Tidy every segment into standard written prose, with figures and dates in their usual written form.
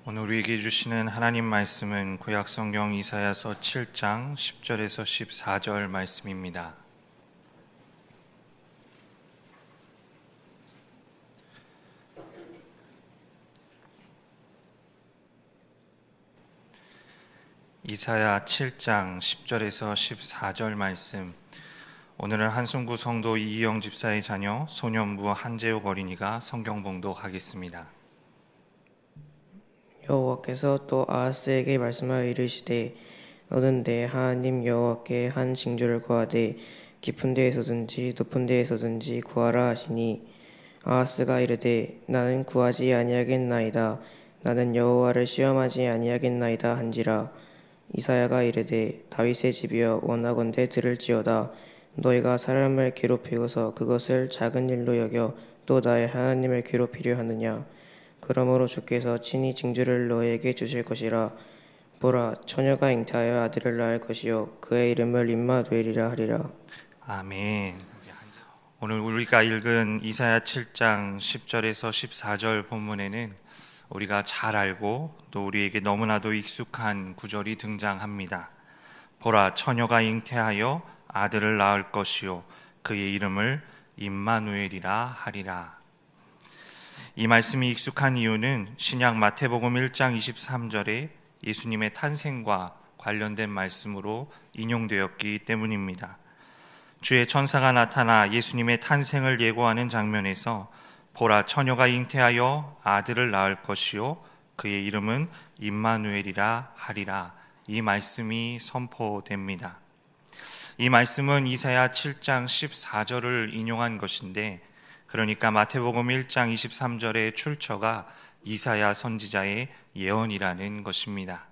오늘 우리에게 주시는 하나님 말씀은 구약성경 이사야서 7장 10절에서 14절 말씀입니다. 이사야 7장 10절에서 14절 말씀. 오늘은 한송구 성도 이희영 집사의 자녀 소년부 한재욱 어린이가 성경 봉독하겠습니다. 여호와께서 또 아하스에게 말씀하여 이르시되 너는 내 하나님 여호와께 한 징조를 구하되 깊은 데에서든지 높은 데에서든지 구하라 하시니 아하스가 이르되 나는 구하지 아니하겠나이다. 나는 여호와를 시험하지 아니하겠나이다 한지라. 이사야가 이르되 다윗의 집이여 원하건대 들을지어다. 너희가 사람을 괴롭히고서 그것을 작은 일로 여겨 또 나의 하나님을 괴롭히려 하느냐. 그러므로 주께서 친히 징조를 너희에게 주실 것이라. 보라, 처녀가 잉태하여 아들을 낳을 것이요 그의 이름을 임마누엘이라 하리라. 아멘. 오늘 우리가 읽은 이사야 7장 10절에서 14절 본문에는 우리가 잘 알고 또 우리에게 너무나도 익숙한 구절이 등장합니다. 보라, 처녀가 잉태하여 아들을 낳을 것이요 그의 이름을 임마누엘이라 하리라. 이 말씀이 익숙한 이유는 신약 마태복음 1장 23절에 예수님의 탄생과 관련된 말씀으로 인용되었기 때문입니다. 주의 천사가 나타나 예수님의 탄생을 예고하는 장면에서 보라, 처녀가 잉태하여 아들을 낳을 것이요 그의 이름은 임마누엘이라 하리라. 이 말씀이 선포됩니다. 이 말씀은 이사야 7장 14절을 인용한 것인데, 그러니까 마태복음 1장 23절의 출처가 이사야 선지자의 예언이라는 것입니다.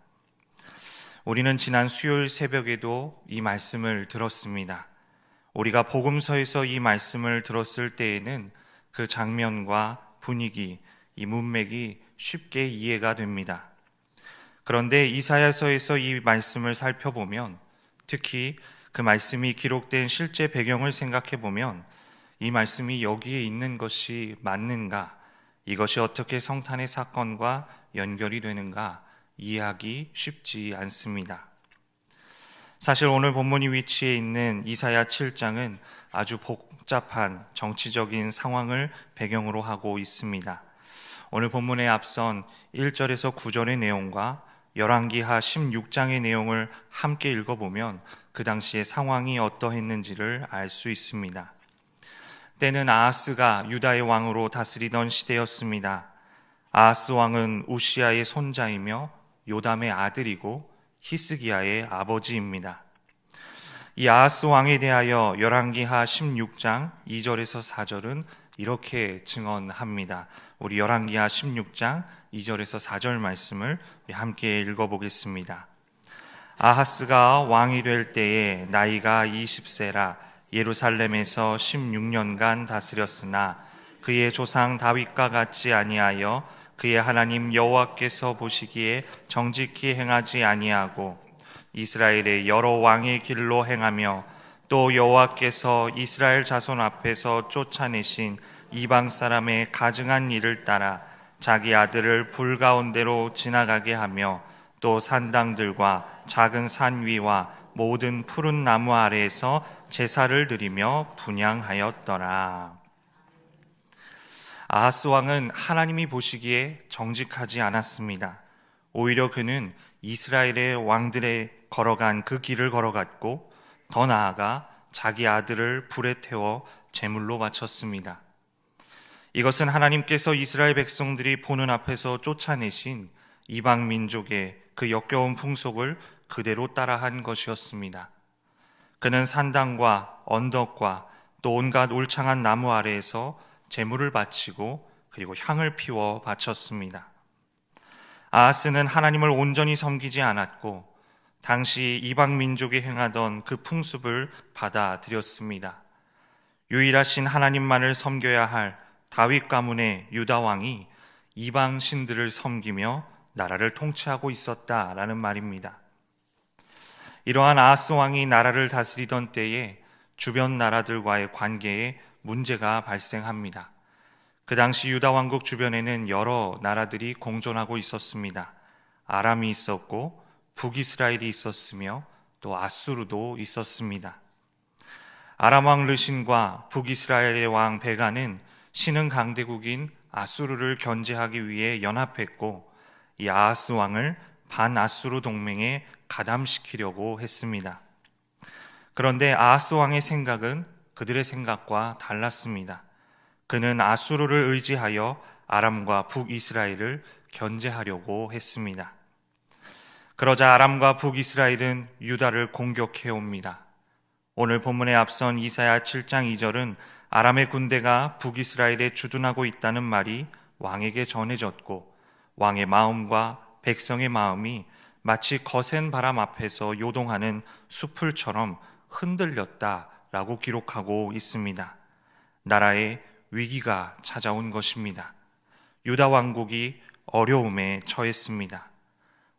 우리는 지난 수요일 새벽에도 이 말씀을 들었습니다. 우리가 복음서에서 이 말씀을 들었을 때에는 그 장면과 분위기, 이 문맥이 쉽게 이해가 됩니다. 그런데 이사야서에서 이 말씀을 살펴보면, 특히 그 말씀이 기록된 실제 배경을 생각해 보면 이 말씀이 여기에 있는 것이 맞는가, 이것이 어떻게 성탄의 사건과 연결이 되는가 이해하기 쉽지 않습니다. 사실 오늘 본문이 위치해 있는 이사야 7장은 아주 복잡한 정치적인 상황을 배경으로 하고 있습니다. 오늘 본문에 앞선 1절에서 9절의 내용과 열왕기하 16장의 내용을 함께 읽어보면 그 당시의 상황이 어떠했는지를 알 수 있습니다. 때는 아하스가 유다의 왕으로 다스리던 시대였습니다. 아하스 왕은 우시아의 손자이며 요담의 아들이고 히스기야의 아버지입니다. 이 아하스 왕에 대하여 열왕기하 16장 2절에서 4절은 이렇게 증언합니다. 우리 열왕기하 16장 2절에서 4절 말씀을 함께 읽어보겠습니다. 아하스가 왕이 될 때에 나이가 20세라 예루살렘에서 16년간 다스렸으나 그의 조상 다윗과 같지 아니하여 그의 하나님 여호와께서 보시기에 정직히 행하지 아니하고 이스라엘의 여러 왕의 길로 행하며 또 여호와께서 이스라엘 자손 앞에서 쫓아내신 이방 사람의 가증한 일을 따라 자기 아들을 불 가운데로 지나가게 하며 또 산당들과 작은 산 위와 모든 푸른 나무 아래에서 제사를 드리며 분향하였더라. 아하스 왕은 하나님이 보시기에 정직하지 않았습니다. 오히려 그는 이스라엘의 왕들의 걸어간 그 길을 걸어갔고 더 나아가 자기 아들을 불에 태워 제물로 바쳤습니다. 이것은 하나님께서 이스라엘 백성들이 보는 앞에서 쫓아내신 이방 민족의 그 역겨운 풍속을 그대로 따라한 것이었습니다. 그는 산당과 언덕과 또 온갖 울창한 나무 아래에서 제물을 바치고 그리고 향을 피워 바쳤습니다. 아하스는 하나님을 온전히 섬기지 않았고 당시 이방 민족이 행하던 그 풍습을 받아들였습니다. 유일하신 하나님만을 섬겨야 할 다윗 가문의 유다 왕이 이방 신들을 섬기며 나라를 통치하고 있었다라는 말입니다. 이러한 아하스 왕이 나라를 다스리던 때에 주변 나라들과의 관계에 문제가 발생합니다. 그 당시 유다 왕국 주변에는 여러 나라들이 공존하고 있었습니다. 아람이 있었고 북이스라엘이 있었으며 또 아수르도 있었습니다. 아람 왕 르신과 북이스라엘의 왕 베가는 신흥 강대국인 아수르를 견제하기 위해 연합했고 이 아하스 왕을 반아수르 동맹에 가담시키려고 했습니다. 그런데 아하스 왕의 생각은 그들의 생각과 달랐습니다. 그는 아수르를 의지하여 아람과 북이스라엘을 견제하려고 했습니다. 그러자 아람과 북이스라엘은 유다를 공격해 옵니다. 오늘 본문에 앞선 이사야 7장 2절은 아람의 군대가 북이스라엘에 주둔하고 있다는 말이 왕에게 전해졌고 왕의 마음과 백성의 마음이 마치 거센 바람 앞에서 요동하는 수풀처럼 흔들렸다라고 기록하고 있습니다. 나라에 위기가 찾아온 것입니다. 유다 왕국이 어려움에 처했습니다.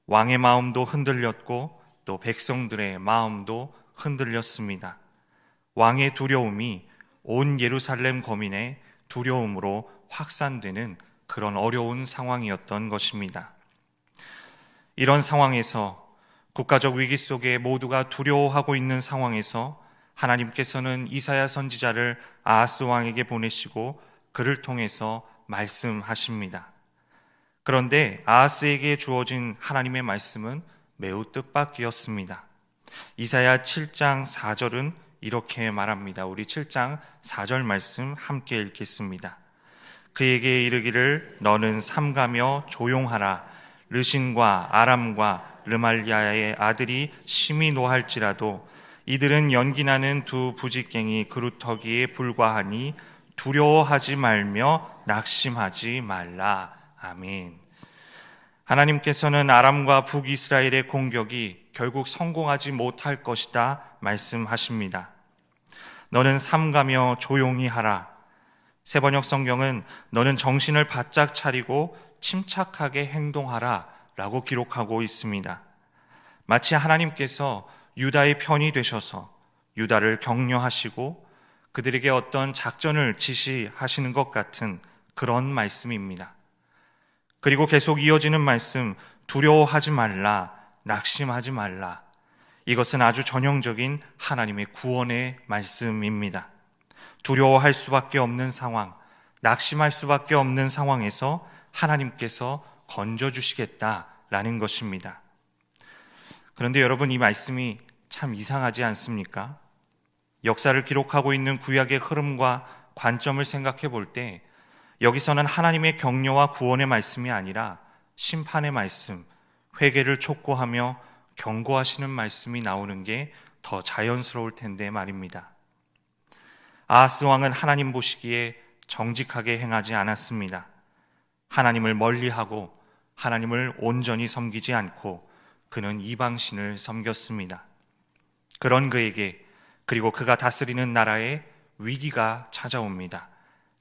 왕의 마음도 흔들렸고 또 백성들의 마음도 흔들렸습니다. 왕의 두려움이 온 예루살렘 거민의 두려움으로 확산되는 그런 어려운 상황이었던 것입니다. 이런 상황에서 국가적 위기 속에 모두가 두려워하고 있는 상황에서 하나님께서는 이사야 선지자를 아하스 왕에게 보내시고 그를 통해서 말씀하십니다. 그런데 아하스에게 주어진 하나님의 말씀은 매우 뜻밖이었습니다. 이사야 7장 4절은 이렇게 말합니다. 우리 7장 4절 말씀 함께 읽겠습니다. 그에게 이르기를 너는 삼가며 조용하라. 르신과 아람과 르말리아의 아들이 심히 노할지라도 이들은 연기나는 두 부직갱이 그루터기에 불과하니 두려워하지 말며 낙심하지 말라. 아멘. 하나님께서는 아람과 북이스라엘의 공격이 결국 성공하지 못할 것이다 말씀하십니다. 너는 삼가며 조용히 하라. 세번역 성경은 너는 정신을 바짝 차리고 침착하게 행동하라 라고 기록하고 있습니다. 마치 하나님께서 유다의 편이 되셔서 유다를 격려하시고 그들에게 어떤 작전을 지시하시는 것 같은 그런 말씀입니다. 그리고 계속 이어지는 말씀, 두려워하지 말라, 낙심하지 말라. 이것은 아주 전형적인 하나님의 구원의 말씀입니다. 두려워할 수밖에 없는 상황, 낙심할 수밖에 없는 상황에서 하나님께서 건져주시겠다라는 것입니다. 그런데 여러분, 이 말씀이 참 이상하지 않습니까? 역사를 기록하고 있는 구약의 흐름과 관점을 생각해 볼 때 여기서는 하나님의 격려와 구원의 말씀이 아니라 심판의 말씀, 회개를 촉구하며 경고하시는 말씀이 나오는 게 더 자연스러울 텐데 말입니다. 아하스 왕은 하나님 보시기에 정직하게 행하지 않았습니다. 하나님을 멀리하고 하나님을 온전히 섬기지 않고 그는 이방신을 섬겼습니다. 그런 그에게, 그리고 그가 다스리는 나라에 위기가 찾아옵니다.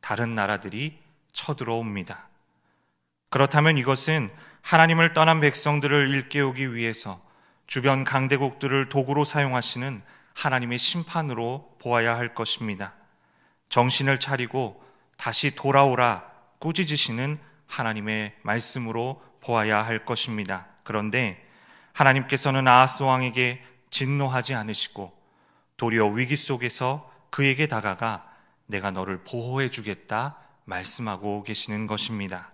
다른 나라들이 쳐들어옵니다. 그렇다면 이것은 하나님을 떠난 백성들을 일깨우기 위해서 주변 강대국들을 도구로 사용하시는 하나님의 심판으로 보아야 할 것입니다. 정신을 차리고 다시 돌아오라 꾸짖으시는 하나님의 말씀으로 보아야 할 것입니다. 그런데 하나님께서는 아하스 왕에게 진노하지 않으시고 도리어 위기 속에서 그에게 다가가 내가 너를 보호해 주겠다 말씀하고 계시는 것입니다.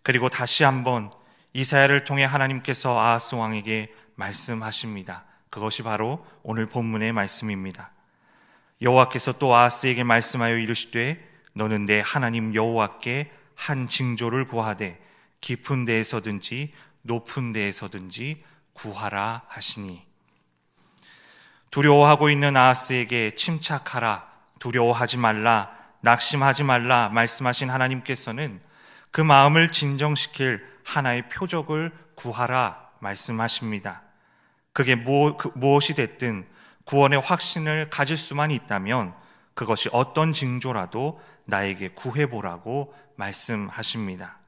그리고 다시 한번 이사야를 통해 하나님께서 아하스 왕에게 말씀하십니다. 그것이 바로 오늘 본문의 말씀입니다. 여호와께서 또 아하스에게 말씀하여 이르시되 너는 내 하나님 여호와께 한 징조를 구하되 깊은 데에서든지 높은 데에서든지 구하라 하시니. 두려워하고 있는 아하스에게 침착하라, 두려워하지 말라, 낙심하지 말라 말씀하신 하나님께서는 그 마음을 진정시킬 하나의 표적을 구하라 말씀하십니다. 그게 무엇이 됐든 구원의 확신을 가질 수만 있다면 그것이 어떤 징조라도 나에게 구해보라고 말씀하십니다.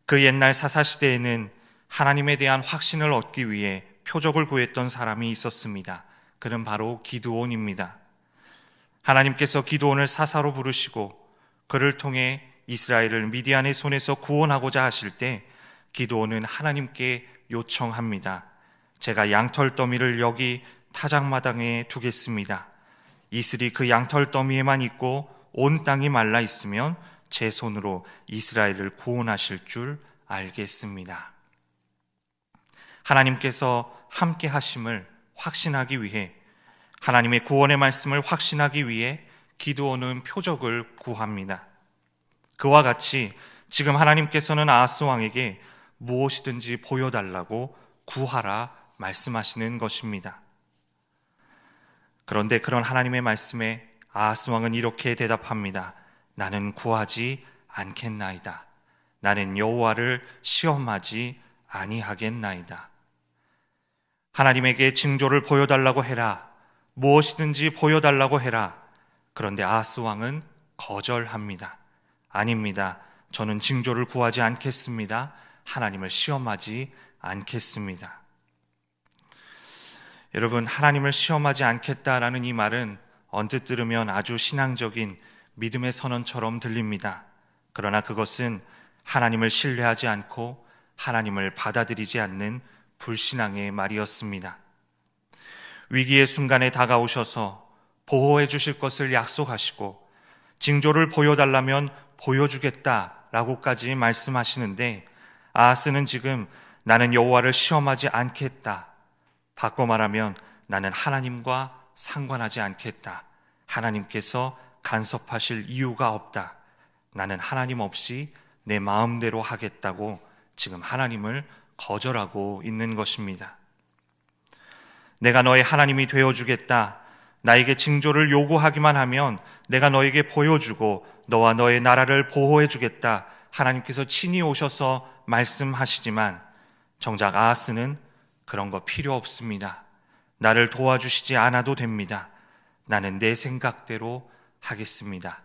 그 옛날 사사시대에는 하나님에 대한 확신을 얻기 위해 표적을 구했던 사람이 있었습니다. 그는 바로 기드온입니다. 하나님께서 기드온을 사사로 부르시고 그를 통해 이스라엘을 미디안의 손에서 구원하고자 하실 때 기드온은 하나님께 요청합니다. 제가 양털 더미를 여기 타작마당에 두겠습니다. 이슬이 그 양털 더미에만 있고 온 땅이 말라 있으면 제 손으로 이스라엘을 구원하실 줄 알겠습니다. 하나님께서 함께 하심을 확신하기 위해, 하나님의 구원의 말씀을 확신하기 위해 기드온은 표적을 구합니다. 그와 같이 지금 하나님께서는 아하스 왕에게 무엇이든지 보여달라고 구하라 말씀하시는 것입니다. 그런데 그런 하나님의 말씀에 아하스 왕은 이렇게 대답합니다. 나는 구하지 않겠나이다. 나는 여호와를 시험하지 아니하겠나이다. 하나님에게 징조를 보여달라고 해라. 무엇이든지 보여달라고 해라. 그런데 아하스 왕은 거절합니다. 아닙니다. 저는 징조를 구하지 않겠습니다. 하나님을 시험하지 않겠습니다. 여러분, 하나님을 시험하지 않겠다라는 이 말은 언뜻 들으면 아주 신앙적인 믿음의 선언처럼 들립니다. 그러나 그것은 하나님을 신뢰하지 않고 하나님을 받아들이지 않는 불신앙의 말이었습니다. 위기의 순간에 다가오셔서 보호해 주실 것을 약속하시고 징조를 보여달라면 보여주겠다라고까지 말씀하시는데 아하스는 지금 나는 여호와를 시험하지 않겠다. 바꿔 말하면 나는 하나님과 상관하지 않겠다. 하나님께서 간섭하실 이유가 없다. 나는 하나님 없이 내 마음대로 하겠다고 지금 하나님을 거절하고 있는 것입니다. 내가 너의 하나님이 되어주겠다. 나에게 징조를 요구하기만 하면 내가 너에게 보여주고 너와 너의 나라를 보호해주겠다. 하나님께서 친히 오셔서 말씀하시지만 정작 아하스는 그런 거 필요 없습니다. 나를 도와주시지 않아도 됩니다. 나는 내 생각대로 하겠습니다.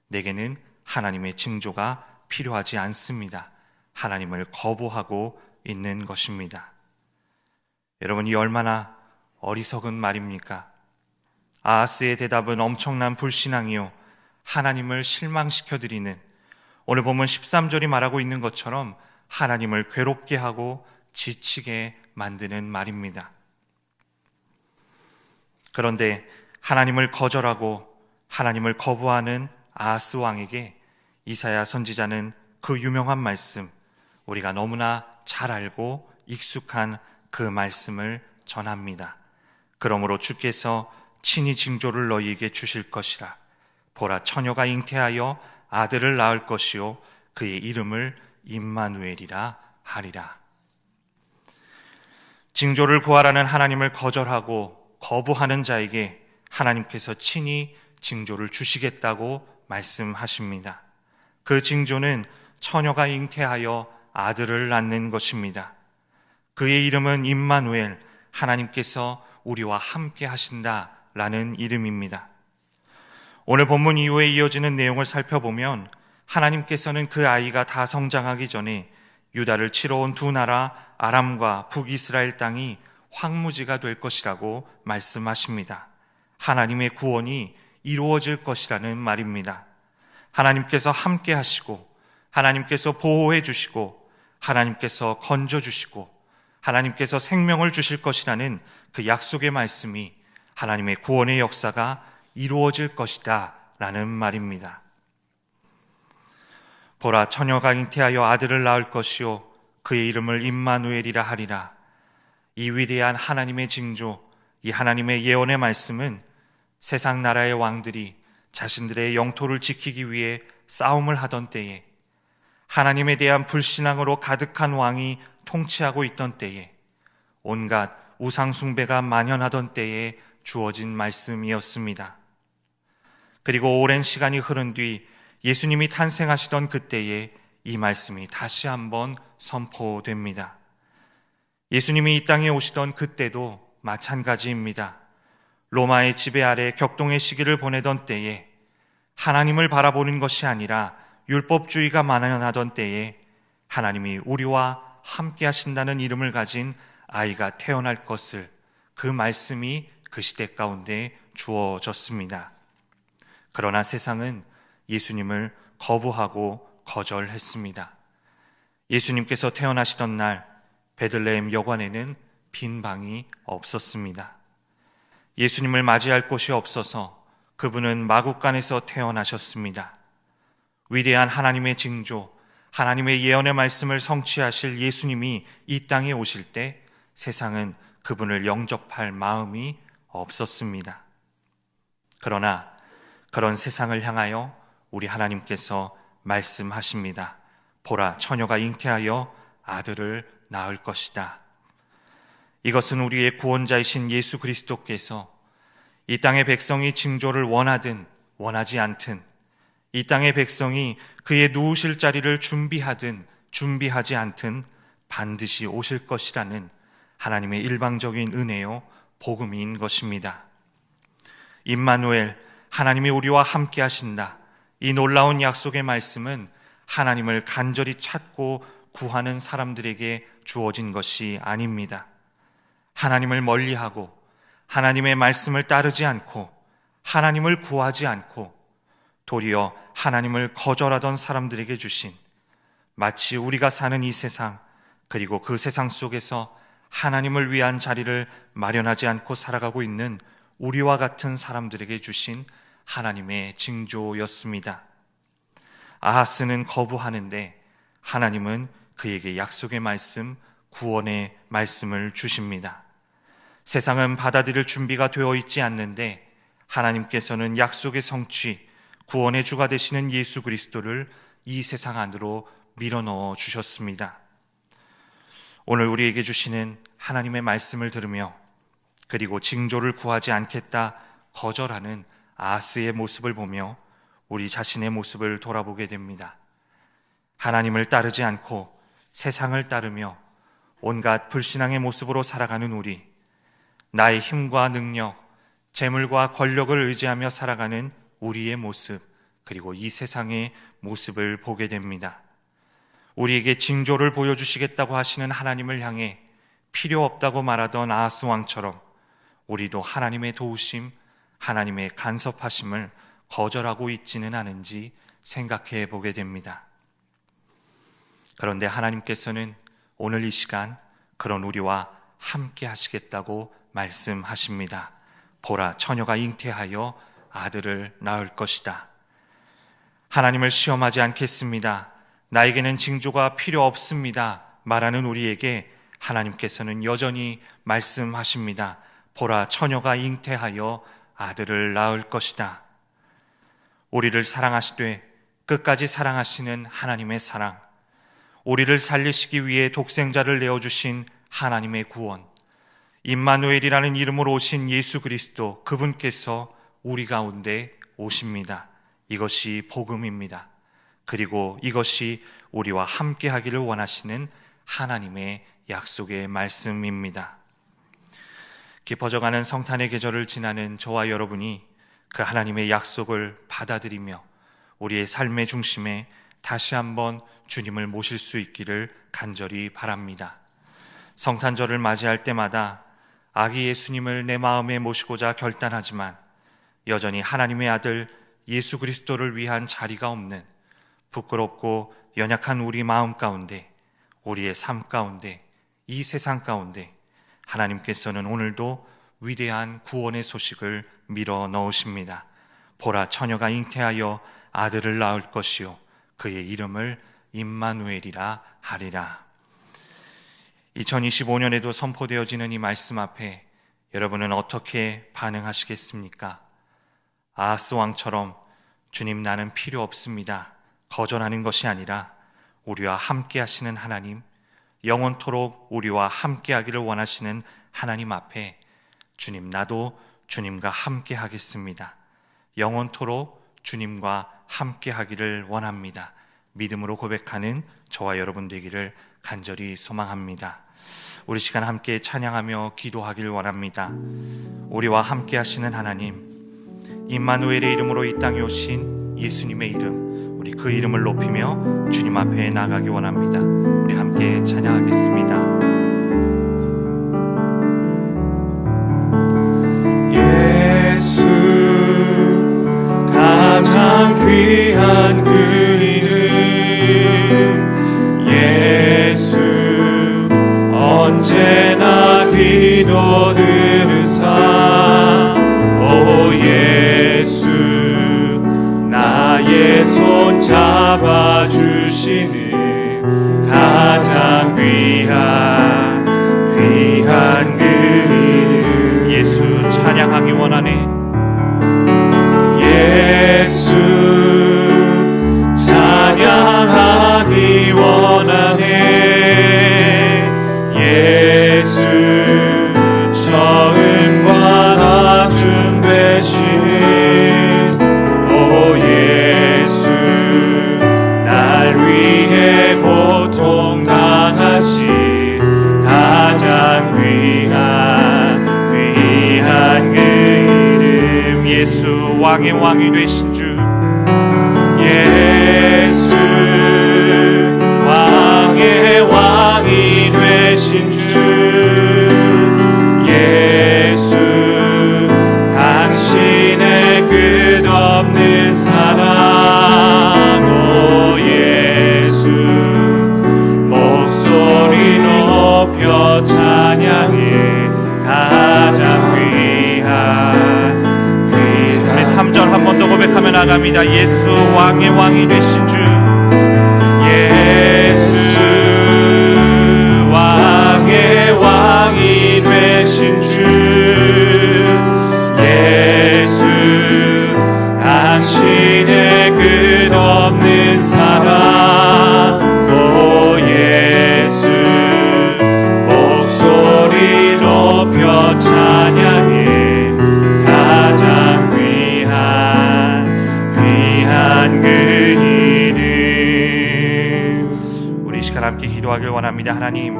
내게는 하나님의 징조가 필요하지 않습니다. 하나님을 거부하고 있는 것입니다. 여러분, 이 얼마나 어리석은 말입니까? 아하스의 대답은 엄청난 불신앙이요, 하나님을 실망시켜드리는, 오늘 보면 13절이 말하고 있는 것처럼 하나님을 괴롭게 하고 지치게 만드는 말입니다. 그런데 하나님을 거절하고 하나님을 거부하는 아하스 왕에게 이사야 선지자는 그 유명한 말씀, 우리가 너무나 잘 알고 익숙한 그 말씀을 전합니다. 그러므로 주께서 친히 징조를 너희에게 주실 것이라. 보라, 처녀가 잉태하여 아들을 낳을 것이요 그의 이름을 임마누엘이라 하리라. 징조를 구하라는 하나님을 거절하고 거부하는 자에게 하나님께서 친히 징조를 주시겠다고 말씀하십니다. 그 징조는 처녀가 잉태하여 아들을 낳는 것입니다. 그의 이름은 임마누엘, 하나님께서 우리와 함께 하신다라는 이름입니다. 오늘 본문 이후에 이어지는 내용을 살펴보면 하나님께서는 그 아이가 다 성장하기 전에 유다를 치러 온 두 나라 아람과 북이스라엘 땅이 황무지가 될 것이라고 말씀하십니다. 하나님의 구원이 이루어질 것이라는 말입니다. 하나님께서 함께 하시고 하나님께서 보호해 주시고 하나님께서 건져 주시고 하나님께서 생명을 주실 것이라는 그 약속의 말씀이 하나님의 구원의 역사가 이루어질 것이다 라는 말입니다. 보라, 처녀가 잉태하여 아들을 낳을 것이요 그의 이름을 임마누엘이라 하리라. 이 위대한 하나님의 징조, 이 하나님의 예언의 말씀은 세상 나라의 왕들이 자신들의 영토를 지키기 위해 싸움을 하던 때에, 하나님에 대한 불신앙으로 가득한 왕이 통치하고 있던 때에, 온갖 우상숭배가 만연하던 때에 주어진 말씀이었습니다. 그리고 오랜 시간이 흐른 뒤 예수님이 탄생하시던 그때에 이 말씀이 다시 한번 선포됩니다. 예수님이 이 땅에 오시던 그때도 마찬가지입니다. 로마의 지배 아래 격동의 시기를 보내던 때에, 하나님을 바라보는 것이 아니라 율법주의가 만연하던 때에 하나님이 우리와 함께 하신다는 이름을 가진 아이가 태어날 것을, 그 말씀이 그 시대 가운데 주어졌습니다. 그러나 세상은 예수님을 거부하고 거절했습니다. 예수님께서 태어나시던 날 베들레헴 여관에는 빈 방이 없었습니다. 예수님을 맞이할 곳이 없어서 그분은 마국간에서 태어나셨습니다. 위대한 하나님의 징조, 하나님의 예언의 말씀을 성취하실 예수님이 이 땅에 오실 때 세상은 그분을 영접할 마음이 없었습니다. 그러나 그런 세상을 향하여 우리 하나님께서 말씀하십니다. 보라, 처녀가 잉태하여 아들을 낳을 것이다. 이것은 우리의 구원자이신 예수 그리스도께서 이 땅의 백성이 징조를 원하든 원하지 않든, 이 땅의 백성이 그의 누우실 자리를 준비하든 준비하지 않든 반드시 오실 것이라는 하나님의 일방적인 은혜요 복음인 것입니다. 임마누엘, 하나님이 우리와 함께 하신다. 이 놀라운 약속의 말씀은 하나님을 간절히 찾고 구하는 사람들에게 주어진 것이 아닙니다. 하나님을 멀리하고 하나님의 말씀을 따르지 않고 하나님을 구하지 않고 도리어 하나님을 거절하던 사람들에게 주신, 마치 우리가 사는 이 세상, 그리고 그 세상 속에서 하나님을 위한 자리를 마련하지 않고 살아가고 있는 우리와 같은 사람들에게 주신 하나님의 징조였습니다. 아하스는 거부하는데 하나님은 그에게 약속의 말씀, 구원의 말씀을 주십니다. 세상은 받아들일 준비가 되어 있지 않는데 하나님께서는 약속의 성취, 구원의 주가 되시는 예수 그리스도를 이 세상 안으로 밀어넣어 주셨습니다. 오늘 우리에게 주시는 하나님의 말씀을 들으며 그리고 징조를 구하지 않겠다 거절하는 아하스의 모습을 보며 우리 자신의 모습을 돌아보게 됩니다. 하나님을 따르지 않고 세상을 따르며 온갖 불신앙의 모습으로 살아가는 우리, 나의 힘과 능력, 재물과 권력을 의지하며 살아가는 우리의 모습, 그리고 이 세상의 모습을 보게 됩니다. 우리에게 징조를 보여주시겠다고 하시는 하나님을 향해 필요 없다고 말하던 아하스 왕처럼 우리도 하나님의 도우심, 하나님의 간섭하심을 거절하고 있지는 않은지 생각해 보게 됩니다. 그런데 하나님께서는 오늘 이 시간 그런 우리와 함께 하시겠다고 말씀하십니다. 보라, 처녀가 잉태하여 아들을 낳을 것이다. 하나님을 시험하지 않겠습니다. 나에게는 징조가 필요 없습니다. 말하는 우리에게 하나님께서는 여전히 말씀하십니다. 보라, 처녀가 잉태하여 아들을 낳을 것이다. 우리를 사랑하시되 끝까지 사랑하시는 하나님의 사랑, 우리를 살리시기 위해 독생자를 내어주신 하나님의 구원, 임마누엘이라는 이름으로 오신 예수 그리스도, 그분께서 우리 가운데 오십니다. 이것이 복음입니다. 그리고 이것이 우리와 함께 하기를 원하시는 하나님의 약속의 말씀입니다. 깊어져가는 성탄의 계절을 지나는 저와 여러분이 그 하나님의 약속을 받아들이며 우리의 삶의 중심에 다시 한번 주님을 모실 수 있기를 간절히 바랍니다. 성탄절을 맞이할 때마다 아기 예수님을 내 마음에 모시고자 결단하지만 여전히 하나님의 아들 예수 그리스도를 위한 자리가 없는 부끄럽고 연약한 우리 마음 가운데, 우리의 삶 가운데, 이 세상 가운데 하나님께서는 오늘도 위대한 구원의 소식을 밀어 넣으십니다. 보라, 처녀가 잉태하여 아들을 낳을 것이요 그의 이름을 임마누엘이라 하리라. 2025년에도 선포되어지는 이 말씀 앞에 여러분은 어떻게 반응하시겠습니까? 아하스 왕처럼 주님, 나는 필요 없습니다 거절하는 것이 아니라 우리와 함께 하시는 하나님, 영원토록 우리와 함께 하기를 원하시는 하나님 앞에 주님, 나도 주님과 함께 하겠습니다. 영원토록 주님과 함께 하기를 원합니다. 믿음으로 고백하는 저와 여러분 되기를 간절히 소망합니다. 우리 시간 함께 찬양하며 기도하기를 원합니다. 우리와 함께 하시는 하나님, 임마누엘의 이름으로 이 땅에 오신 예수님의 이름, 우리 그 이름을 높이며 주님 앞에 나가기 원합니다. 우리 함께 찬양하겠습니다. 예수 다 귀한 그 이름 예수 언제나 기도 들으사 오 예수 나의 손 잡아주시는 가장 귀한 그 이름 예수 찬양하기 원하네 예수 찬양하기 원하네 예수 처음과 나중 되시는 오 예수 날 위해 고통당하신 가장 귀한 그 이름 예수 왕의 왕이 되신 주 예수 왕의 왕이 되신 주 예수 당신의 끝없는 사랑 오 예수 목소리 높여 찬양해 가장 귀한 우리 3절 한 번 더 고백하며 나갑니다. 예수 왕의 왕이 되신 주 예수 왕의 왕이 되신 주 예수 당신의 끝없는 사랑 오 예수 목소리 높여 찬양해 가장 귀한 그 이름 우리 이 시간 함께 기도하길 원합니다. 하나님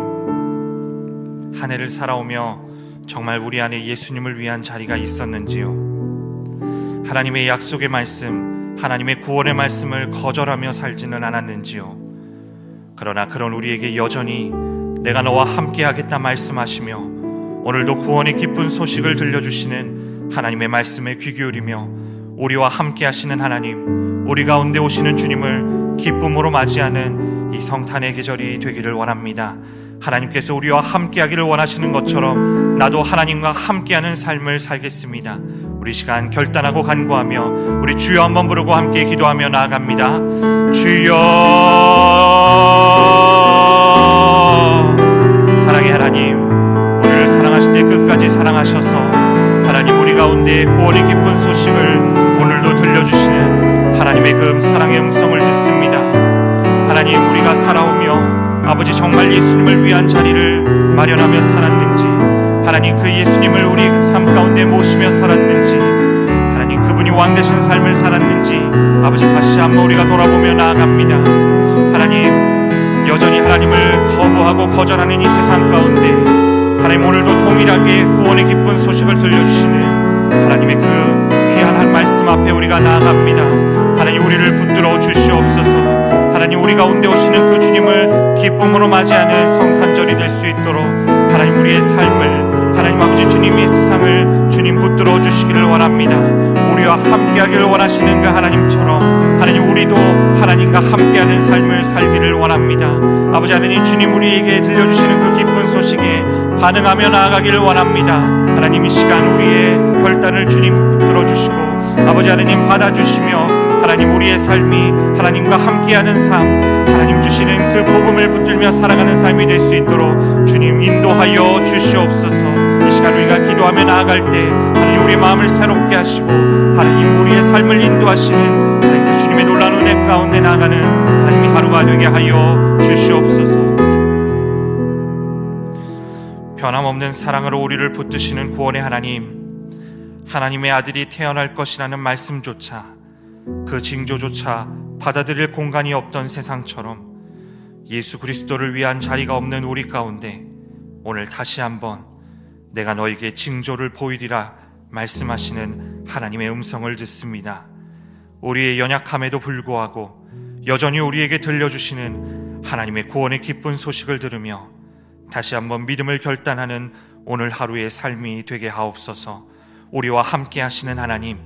한 해를 살아오며 정말 우리 안에 예수님을 위한 자리가 있었는지요? 하나님의 약속의 말씀 하나님의 구원의 말씀을 거절하며 살지는 않았는지요? 그러나 그런 우리에게 여전히 내가 너와 함께 하겠다 말씀하시며 오늘도 구원의 기쁜 소식을 들려주시는 하나님의 말씀에 귀 기울이며 우리와 함께 하시는 하나님 우리 가운데 오시는 주님을 기쁨으로 맞이하는 이 성탄의 계절이 되기를 원합니다. 하나님께서 우리와 함께 하기를 원하시는 것처럼 나도 하나님과 함께하는 삶을 살겠습니다. 우리 시간 결단하고 간구하며 우리 주여 한번 부르고 함께 기도하며 나아갑니다. 주여 사랑의 하나님 우리를 사랑하실 때 끝까지 사랑하셔서 하나님 우리 가운데 구원의 기쁜 소식을 오늘도 들려주시는 하나님의 그 사랑의 음성을 듣습니다. 하나님 우리가 살아오며 아버지 정말 예수님을 위한 자리를 마련하며 살았는지 하나님 그 예수님을 우리 삶 가운데 모시며 살았는지 하나님 그분이 왕 되신 삶을 살았는지 아버지 다시 한번 우리가 돌아보며 나아갑니다. 하나님 여전히 하나님을 거부하고 거절하는 이 세상 가운데 하나님 오늘도 동일하게 구원의 기쁜 소식을 들려주시는 하나님의 그 귀한 한 말씀 앞에 우리가 나아갑니다. 하나님 우리를 붙들어 주시옵소서. 하나님 우리 가운데 오시는 그 주님을 기쁨으로 맞이하는 성탄절이 될 수 있도록 하나님 우리의 삶을 하나님 아버지 주님이 세상을 주님 붙들어 주시기를 원합니다. 우리와 함께하기를 원하시는 그 하나님처럼 하나님 우리도 하나님과 함께하는 삶을 살기를 원합니다. 아버지 하나님 주님 우리에게 들려주시는 그 기쁜 소식에 반응하며 나아가기를 원합니다. 하나님 이 시간 우리의 결단을 주님 붙들어 주시고 아버지 하나님 받아주시며 하나님 우리의 삶이 하나님과 함께하는 삶 하나님 주시는 그 복음을 붙들며 살아가는 삶이 될 수 있도록 주님 인도하여 주시옵소서. 이 시간 우리가 기도하며 나아갈 때 하나님 우리의 마음을 새롭게 하시고 하나님 우리의 삶을 인도하시는 하나님 그 주님의 놀라운 은혜 가운데 나아가는 하나님의 하루가 되게 하여 주시옵소서. 변함없는 사랑으로 우리를 붙드시는 구원의 하나님 하나님의 아들이 태어날 것이라는 말씀조차 그 징조조차 받아들일 공간이 없던 세상처럼 예수 그리스도를 위한 자리가 없는 우리 가운데 오늘 다시 한번 내가 너에게 징조를 보이리라 말씀하시는 하나님의 음성을 듣습니다. 우리의 연약함에도 불구하고 여전히 우리에게 들려주시는 하나님의 구원의 기쁜 소식을 들으며 다시 한번 믿음을 결단하는 오늘 하루의 삶이 되게 하옵소서. 우리와 함께 하시는 하나님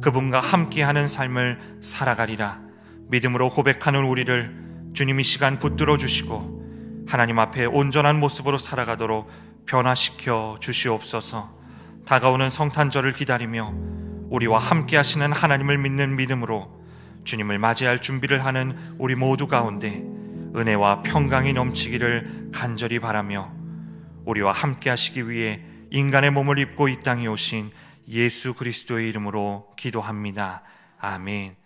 그분과 함께하는 삶을 살아가리라. 믿음으로 고백하는 우리를 주님 이 시간 붙들어 주시고 하나님 앞에 온전한 모습으로 살아가도록 변화시켜 주시옵소서. 다가오는 성탄절을 기다리며 우리와 함께 하시는 하나님을 믿는 믿음으로 주님을 맞이할 준비를 하는 우리 모두 가운데 은혜와 평강이 넘치기를 간절히 바라며 우리와 함께 하시기 위해 인간의 몸을 입고 이 땅에 오신 예수 그리스도의 이름으로 기도합니다. 아멘.